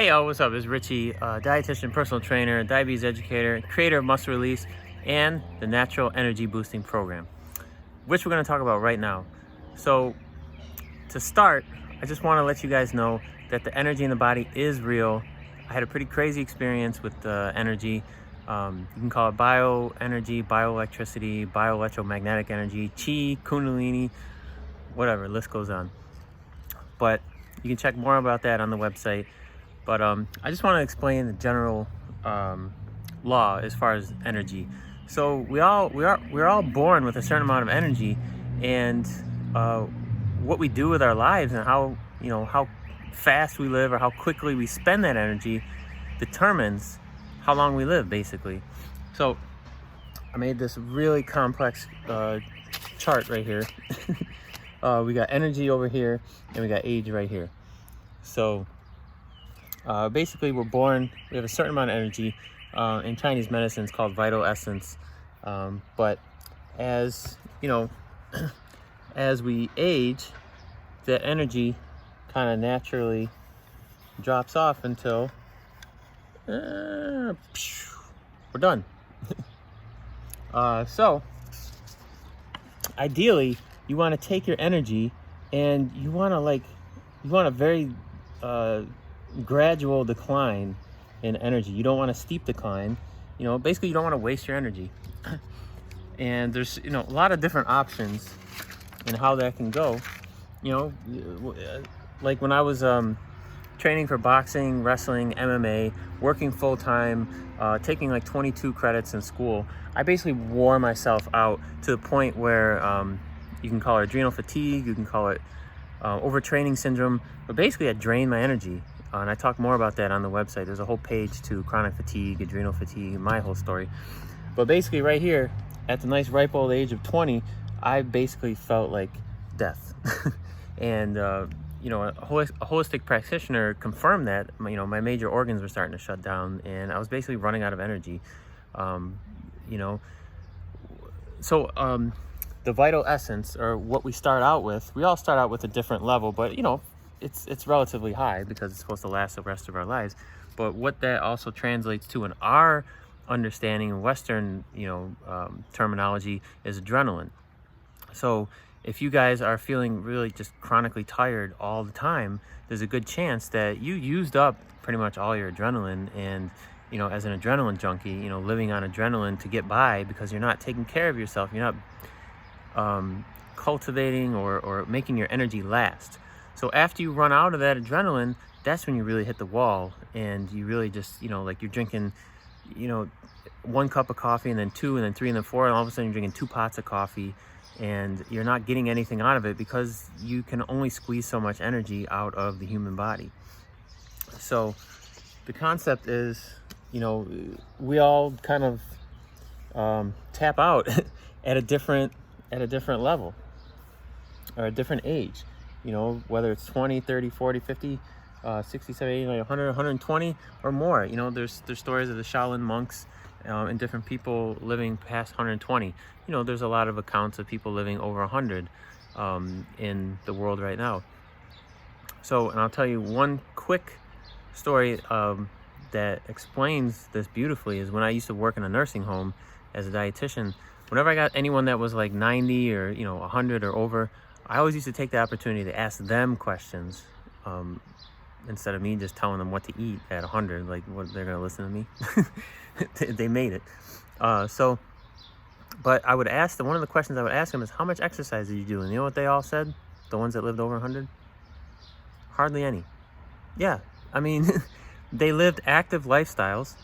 Hey y'all, what's up? It's Richie, dietitian, personal trainer, diabetes educator, creator of Muscle Release and the Natural Energy Boosting Program, which we're going to talk about right now. So to start, I just want to let you guys know that the energy in the body is real. I had a pretty crazy experience with the energy. You can call it bioenergy, bioelectricity, bioelectromagnetic energy, chi, kundalini, whatever, list goes on. But you can check more about that on the website. But I just want to explain the general law as far as energy. So we're all born with a certain amount of energy, and what we do with our lives and how fast we live or how quickly we spend that energy determines how long we live, basically. So I made this really complex chart right here. We got energy over here, and we got age right here. So basically, we're born, we have a certain amount of energy. In Chinese medicine, it's called vital essence. But as you know, as we age, that energy kind of naturally drops off until we're done. So ideally, you want to take your energy and you want a very gradual decline in energy. You don't want a steep decline. Basically, you don't want to waste your energy. And there's a lot of different options in how that can go. Like when I was training for boxing, wrestling, MMA, working full time, taking like 22 credits in school, I basically wore myself out to the point where you can call it adrenal fatigue, you can call it overtraining syndrome, but basically I drained my energy. And I talk more about that on the website. There's a whole page to chronic fatigue, adrenal fatigue, my whole story. But basically right here, at the nice ripe old age of 20, I basically felt like death. And a holistic practitioner confirmed that my major organs were starting to shut down, and I was basically running out of energy. So the vital essence, or what we start out with, we all start out with a different level, but it's relatively high because it's supposed to last the rest of our lives. But what that also translates to in our understanding in Western terminology is adrenaline. So if you guys are feeling really just chronically tired all the time, there's a good chance that you used up pretty much all your adrenaline. And as an adrenaline junkie, living on adrenaline to get by, because you're not taking care of yourself, you're not cultivating or making your energy last. So after you run out of that adrenaline, that's when you really hit the wall, and you really just, like you're drinking, 1 cup of coffee, and then 2, and then 3, and then 4, and all of a sudden you're drinking 2 pots of coffee, and you're not getting anything out of it because you can only squeeze so much energy out of the human body. So the concept is, we all kind of tap out at a different level, or a different age. Whether it's 20, 30, 40, 50, 60, 70, 80, 100, 120 or more. There's stories of the Shaolin monks and different people living past 120. There's a lot of accounts of people living over 100 in the world right now. So, and I'll tell you one quick story that explains this beautifully is when I used to work in a nursing home as a dietitian. Whenever I got anyone that was like 90 or 100 or over, I always used to take the opportunity to ask them questions instead of me just telling them what to eat at 100. Like, what, they're gonna listen to me? They made it. But I would ask them, one of the questions I would ask them is, how much exercise did you do? And you know what they all said? The ones that lived over 100? Hardly any. Yeah, I mean, they lived active lifestyles.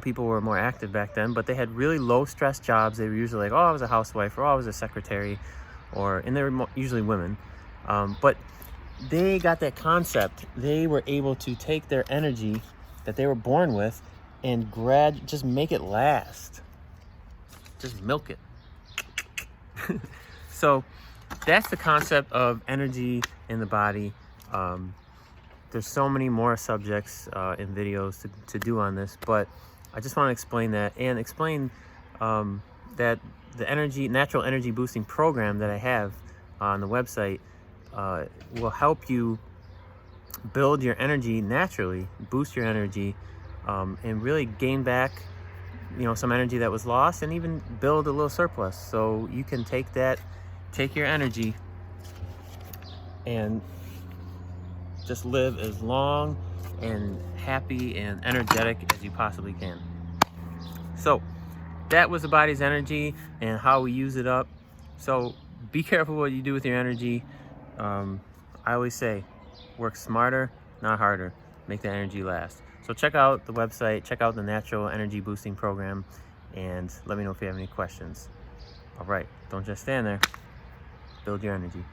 People were more active back then, but they had really low stress jobs. They were usually like, oh, I was a housewife, or oh, I was a secretary, and they were usually women. But they got that concept. They were able to take their energy that they were born with and just make it last. Just milk it. So that's the concept of energy in the body. There's so many more subjects in videos to do on this, but I just want to explain that, and explain that the natural energy boosting program that I have on the website will help you build your energy naturally, boost your energy, and really gain back, some energy that was lost, and even build a little surplus. So you can take your energy and just live as long and happy and energetic as you possibly can. So that was the body's energy and how we use it up. So be careful what you do with your energy. I always say, work smarter, not harder. Make that energy last. So check out the website, check out the Natural Energy Boosting Program, and let me know if you have any questions. All right, don't just stand there. Build your energy.